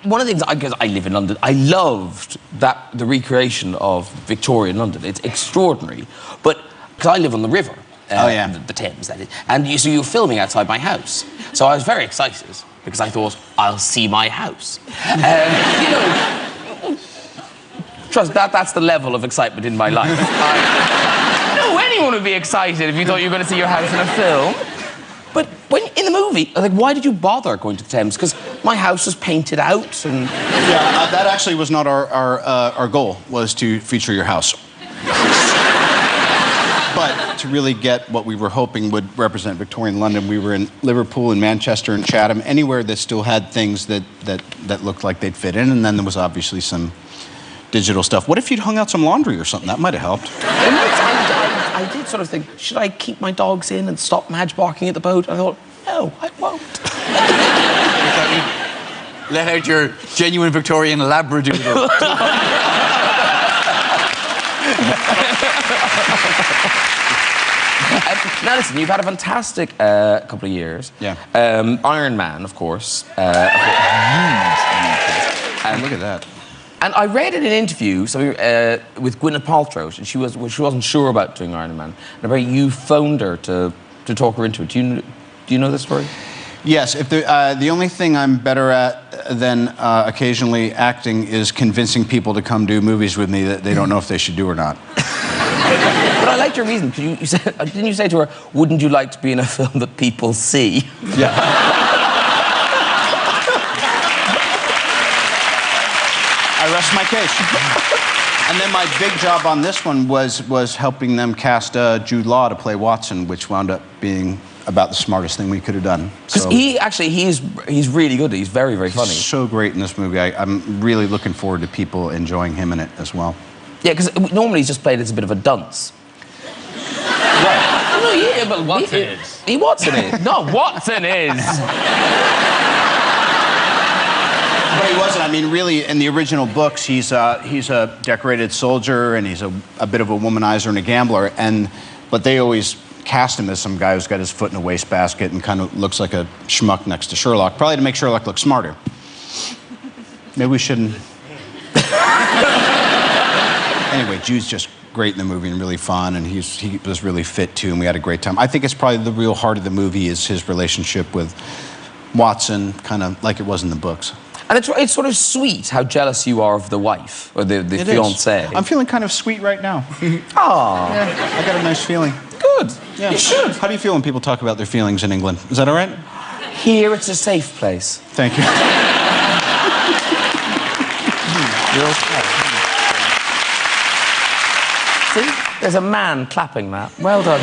one of the things, because I live in London, I loved the recreation of Victorian London. It's extraordinary. But, because I live on the river. The Thames, that is. And so you were filming outside my house. So I was very excited, because I thought, I'll see my house. You know, trust that's the level of excitement in my life. Anyone would be excited if you thought you were going to see your house in a film. But when in the movie, like, why did you bother going to the Thames? Because my house was painted out and... Yeah, that actually was not our goal, was to feature your house. But to really get what we were hoping would represent Victorian London, we were in Liverpool and Manchester and Chatham, anywhere that still had things that looked like they'd fit in, and then there was obviously some digital stuff. What if you'd hung out some laundry or something? That might have helped. I did sort of think, should I keep my dogs in and stop Madge barking at the boat? I thought, no, I won't. Let out your genuine Victorian Labradoodle. Now listen, you've had a fantastic couple of years. Yeah. Iron Man, of course. Huge. And look at that. And I read in an interview with Gwyneth Paltrow, and she wasn't sure about doing Iron Man. And you phoned her to talk her into it. Do you know this story? Yes. If the only thing I'm better at than occasionally acting is convincing people to come do movies with me that they don't know if they should do or not. But I liked your reason. You said, didn't you say to her, "Wouldn't you like to be in a film that people see?" Yeah. I rest my case. And then my big job on this one was helping them cast Jude Law to play Watson, which wound up being about the smartest thing we could have done. Because he's really good. He's very, very funny. He's so great in this movie. I'm really looking forward to people enjoying him in it as well. Yeah, because normally he's just played as a bit of a dunce. Right. No, yeah, but Watson is. Watson is. No, Watson is. But he wasn't. I mean, really, in the original books, he's a decorated soldier, and he's a bit of a womanizer and a gambler. But they always cast him as some guy who's got his foot in a wastebasket and kind of looks like a schmuck next to Sherlock, probably to make Sherlock look smarter. Maybe we shouldn't. Anyway, Jude's just great in the movie and really fun, and he was really fit too, and we had a great time. I think it's probably the real heart of the movie is his relationship with Watson, kind of like it was in the books. And it's sort of sweet how jealous you are of the wife, or the fiancée. I'm feeling kind of sweet right now. Aww. Yeah, I got a nice feeling. Good. Yeah. You should. How do you feel when people talk about their feelings in England? Is that all right? Here, it's a safe place. Thank you. See? There's a man clapping that. Well done.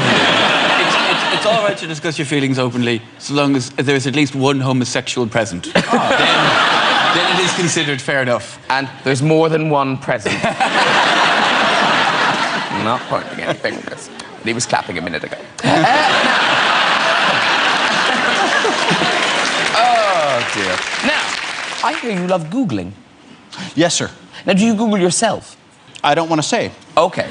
It's all right to discuss your feelings openly, so long as there's at least one homosexual present. Then it is considered fair enough. And there's more than one present. Not pointing any fingers. He was clapping a minute ago. Oh, dear. Now, I hear you love Googling. Yes, sir. Now, do you Google yourself? I don't want to say. Okay.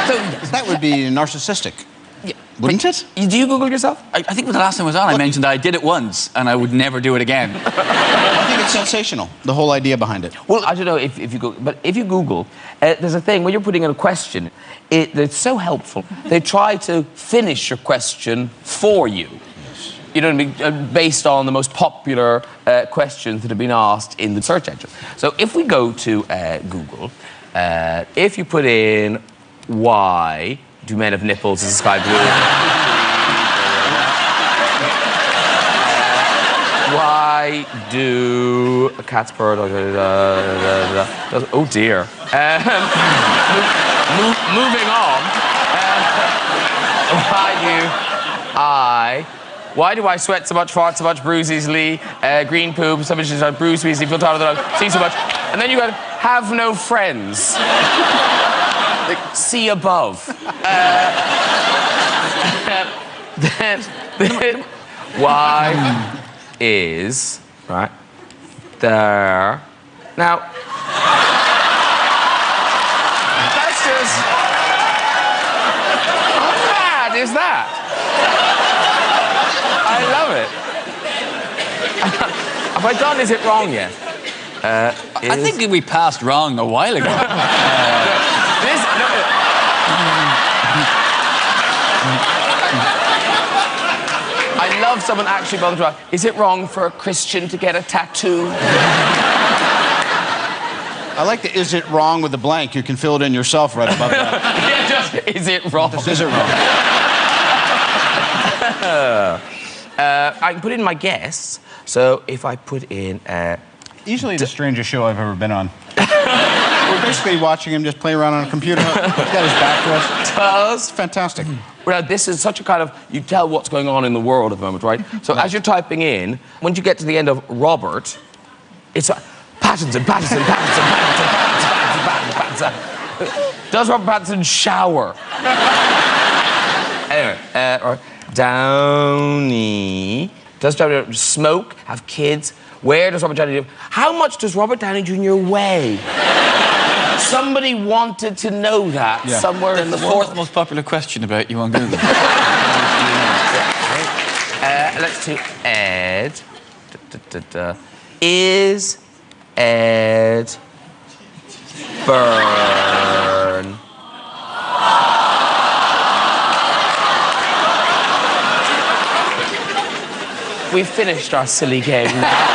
So, that would be narcissistic. Yeah. Wouldn't it? Do you Google yourself? I think when the last time I was on, I mentioned that I did it once, and I would never do it again. I think it's sensational, the whole idea behind it. Well, I don't know if you Google, but if you Google, there's a thing, when you're putting in a question, it's so helpful. They try to finish your question for you. Yes. You know what I mean? Based on the most popular questions that have been asked in the search engine. So if we go to Google, if you put in why do men have nipples as the sky blue? Why do cats purr? Oh dear. Moving on. Why do I sweat so much, fart so much, bruise easily, green poop, so much bruise easily, feel tired of the dog, see so much, and then you go, have no friends. Like, see above. Then why is right there now? That's just how bad is that? I love it. Have I done Is It Wrong yet? I think we passed wrong a while ago. I love someone actually bothered to ask, is it wrong for a Christian to get a tattoo? I like the is it wrong with the blank. You can fill it in yourself right above that. Yeah, just, is it wrong? Just, is it wrong? I can put in my guess. So if I put in... Easily the strangest show I've ever been on. We're basically watching him just play around on a computer. He's got his back to us. It's fantastic. Well, this is such a kind of... You tell what's going on in the world at the moment, right? So as you're typing in, once you get to the end of Robert, it's... Pattinson. Does Robert Pattinson shower? Anyway, or Downey. Does Downey smoke? Have kids? Where does Robert Downey live? How much does Robert Downey Jr. weigh? Somebody wanted to know that somewhere in the world. Fourth most popular question about you on Google. Let's do Ed. Is Ed Byrne we've finished our silly game now.